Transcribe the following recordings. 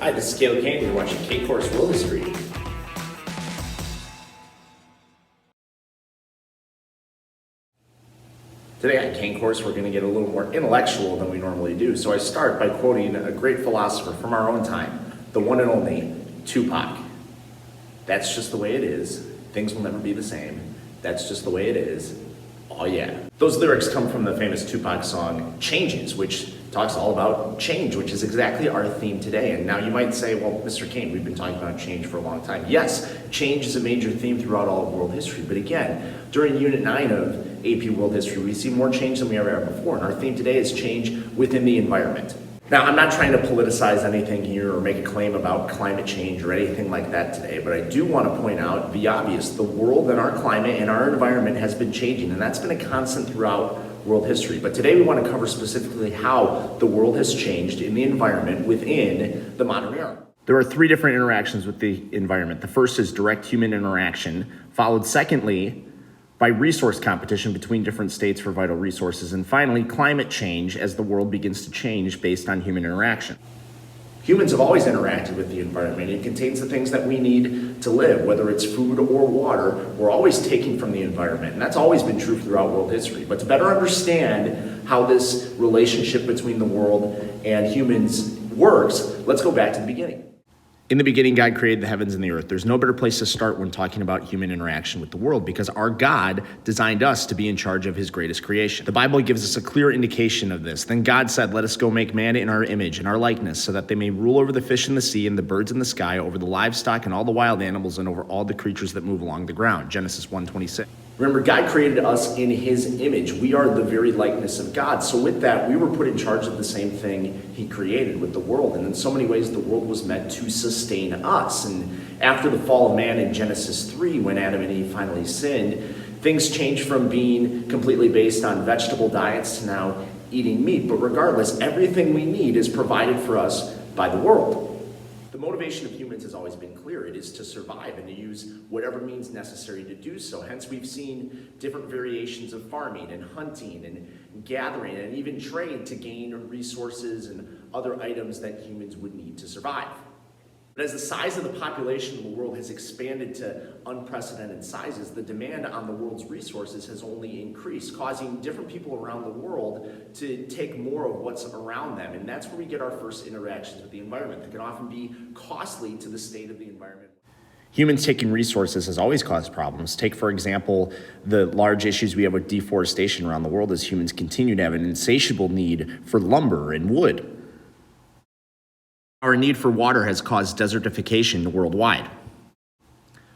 Hi, this is Cain. You're watching K-Course World History. Today on Cain Course, we're going to get a little more intellectual than we normally do. So I start by quoting a great philosopher from our own time, the one and only Tupac. That's just the way it is. Things will never be the same. That's just the way it is. Oh yeah. Those lyrics come from the famous Tupac song, Changes, which talks all about change, which is exactly our theme today. And now you might say, well, Mr. Cain, we've been talking about change for a long time. Yes, change is a major theme throughout all of world history. But again, during Unit 9 of AP World History, we see more change than we ever have before. And our theme today is change within the environment. Now, I'm not trying to politicize anything here or make a claim about climate change or anything like that today, but I do want to point out the obvious. The world and our climate and our environment has been changing, and that's been a constant throughout world history. But today we want to cover specifically how the world has changed in the environment within the modern era. There are three different interactions with the environment. The first is direct human interaction, followed secondly by resource competition between different states for vital resources, and finally, climate change as the world begins to change based on human interaction. Humans have always interacted with the environment. It contains the things that we need to live, whether it's food or water. We're always taking from the environment, and that's always been true throughout world history. But to better understand how this relationship between the world and humans works, let's go back to the beginning. In the beginning, God created the heavens and the earth. There's no better place to start when talking about human interaction with the world because our God designed us to be in charge of his greatest creation. The Bible gives us a clear indication of this. Then God said, let us go make man in our image, in our likeness, so that they may rule over the fish in the sea and the birds in the sky, over the livestock and all the wild animals, and over all the creatures that move along the ground. Genesis 1:26. Remember, God created us in his image. We are the very likeness of God. So with that, we were put in charge of the same thing he created with the world. And in so many ways, the world was meant to sustain us. And after the fall of man in Genesis 3, when Adam and Eve finally sinned, things changed from being completely based on vegetable diets to now eating meat. But regardless, everything we need is provided for us by the world. The motivation of humans has always been clear. It is to survive and to use whatever means necessary to do so. Hence, we've seen different variations of farming and hunting and gathering and even trade to gain resources and other items that humans would need to survive. But as the size of the population of the world has expanded to unprecedented sizes, the demand on the world's resources has only increased, causing different people around the world to take more of what's around them. And that's where we get our first interactions with the environment that can often be costly to the state of the environment. Humans taking resources has always caused problems. Take, for example, the large issues we have with deforestation around the world as humans continue to have an insatiable need for lumber and wood. Our need for water has caused desertification worldwide.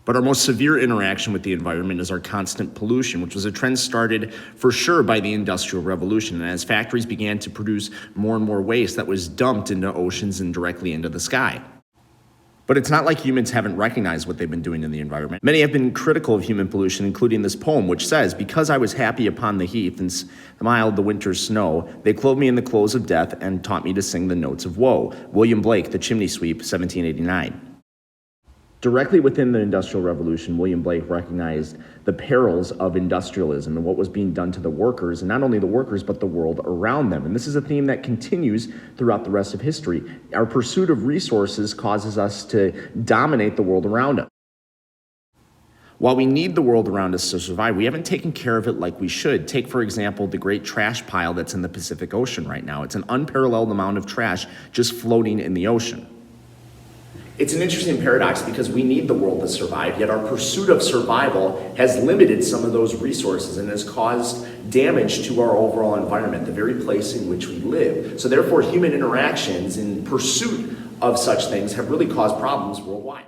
But our most severe interaction with the environment is our constant pollution, which was a trend started for sure by the Industrial Revolution. And as factories began to produce more and more waste that was dumped into oceans and directly into the sky. But it's not like humans haven't recognized what they've been doing in the environment. Many have been critical of human pollution, including this poem, which says, because I was happy upon the heath and smiled the winter's snow, they clothed me in the clothes of death and taught me to sing the notes of woe. William Blake, The Chimney Sweep, 1789. Directly within the Industrial Revolution, William Blake recognized the perils of industrialism and what was being done to the workers, and not only the workers, but the world around them. And this is a theme that continues throughout the rest of history. Our pursuit of resources causes us to dominate the world around us. While we need the world around us to survive, we haven't taken care of it like we should. Take, for example, the great trash pile that's in the Pacific Ocean right now. It's an unparalleled amount of trash just floating in the ocean. It's an interesting paradox because we need the world to survive, yet our pursuit of survival has limited some of those resources and has caused damage to our overall environment, the very place in which we live. So therefore, human interactions in pursuit of such things have really caused problems worldwide.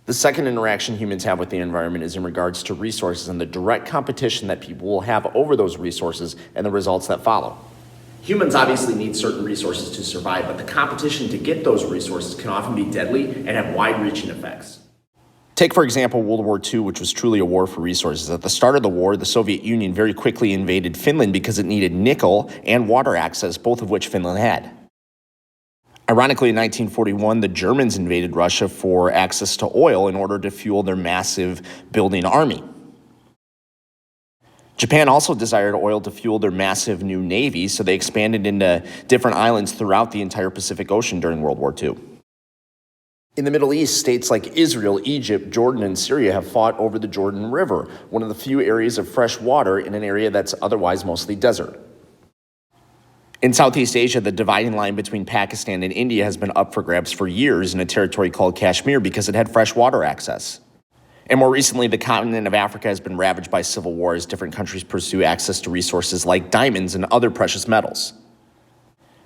The second interaction humans have with the environment is in regards to resources and the direct competition that people will have over those resources and the results that follow. Humans obviously need certain resources to survive, but the competition to get those resources can often be deadly and have wide-reaching effects. Take, for example, World War II, which was truly a war for resources. At the start of the war, the Soviet Union very quickly invaded Finland because it needed nickel and water access, both of which Finland had. Ironically, in 1941, the Germans invaded Russia for access to oil in order to fuel their massive building army. Japan also desired oil to fuel their massive new navy, so they expanded into different islands throughout the entire Pacific Ocean during World War II. In the Middle East, states like Israel, Egypt, Jordan, and Syria have fought over the Jordan River, one of the few areas of fresh water in an area that's otherwise mostly desert. In Southeast Asia, the dividing line between Pakistan and India has been up for grabs for years in a territory called Kashmir because it had fresh water access. And more recently, the continent of Africa has been ravaged by civil war as different countries pursue access to resources like diamonds and other precious metals.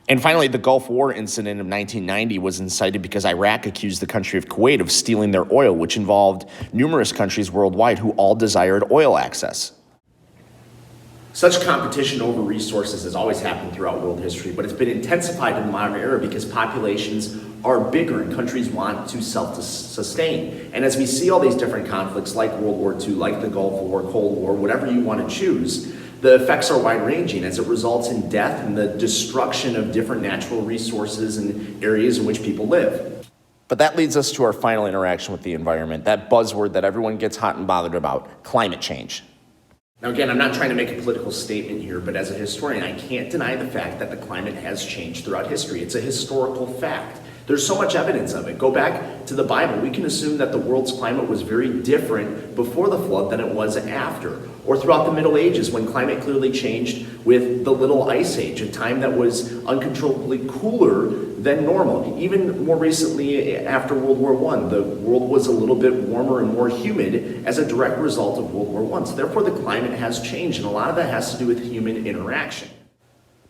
And finally, the Gulf War incident of 1990 was incited because Iraq accused the country of Kuwait of stealing their oil, which involved numerous countries worldwide who all desired oil access. Such competition over resources has always happened throughout world history, but it's been intensified in the modern era because populations are bigger and countries want to self-sustain. And as we see all these different conflicts like World War II, like the Gulf War, Cold War, whatever you want to choose, the effects are wide-ranging as it results in death and the destruction of different natural resources and areas in which people live. But that leads us to our final interaction with the environment, that buzzword that everyone gets hot and bothered about, climate change. Now again, I'm not trying to make a political statement here, but as a historian, I can't deny the fact that the climate has changed throughout history. It's a historical fact. There's so much evidence of it. Go back to the Bible. We can assume that the world's climate was very different before the flood than it was after. Or throughout the Middle Ages when climate clearly changed with the Little Ice Age, a time that was uncontrollably cooler than normal. Even more recently after World War I, the world was a little bit warmer and more humid as a direct result of World War I. So therefore the climate has changed, and a lot of that has to do with human interaction.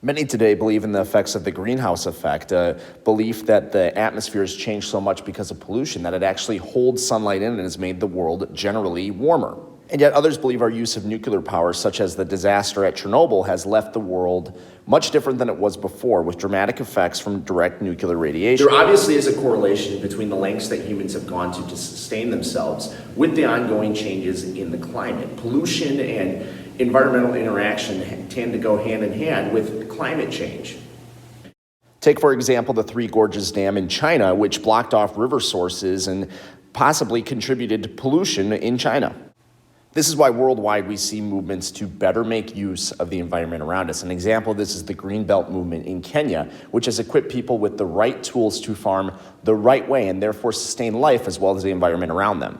Many today believe in the effects of the greenhouse effect, a belief that the atmosphere has changed so much because of pollution that it actually holds sunlight in and has made the world generally warmer. And yet others believe our use of nuclear power, such as the disaster at Chernobyl, has left the world much different than it was before, with dramatic effects from direct nuclear radiation. There obviously is a correlation between the lengths that humans have gone to sustain themselves with the ongoing changes in the climate. Pollution and environmental interaction tend to go hand in hand with climate change. Take, for example, the Three Gorges Dam in China, which blocked off river sources and possibly contributed to pollution in China. This is why worldwide we see movements to better make use of the environment around us. An example of this is the Green Belt movement in Kenya, which has equipped people with the right tools to farm the right way and therefore sustain life as well as the environment around them.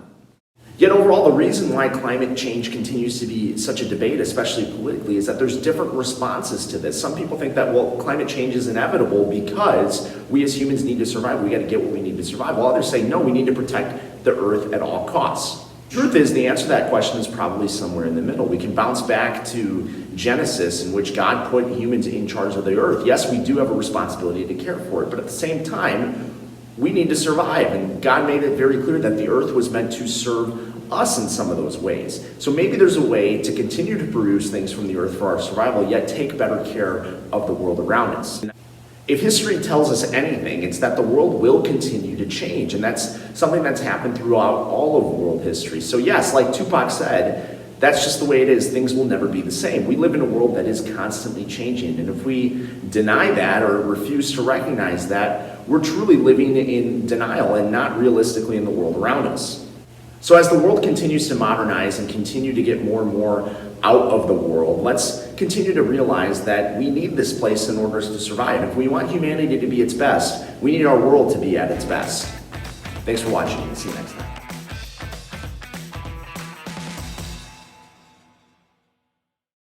Yet overall, the reason why climate change continues to be such a debate, especially politically, is that there's different responses to this. Some people think that, well, climate change is inevitable because we as humans need to survive. We got to get what we need to survive. While others say, no, we need to protect the earth at all costs. Truth is, the answer to that question is probably somewhere in the middle. We can bounce back to Genesis, in which God put humans in charge of the earth. Yes, we do have a responsibility to care for it, but at the same time, we need to survive. And God made it very clear that the earth was meant to serve us in some of those ways. So maybe there's a way to continue to produce things from the earth for our survival, yet take better care of the world around us. If history tells us anything, it's that the world will continue to change, and that's something that's happened throughout all of world history. So yes, like Tupac said, that's just the way it is. Things will never be the same. We live in a world that is constantly changing, and if we deny that or refuse to recognize that, we're truly living in denial and not realistically in the world around us. So as the world continues to modernize and continue to get more and more out of the world, let's continue to realize that we need this place in order to survive. If we want humanity to be its best, we need our world to be at its best. Thanks for watching, and see you next time.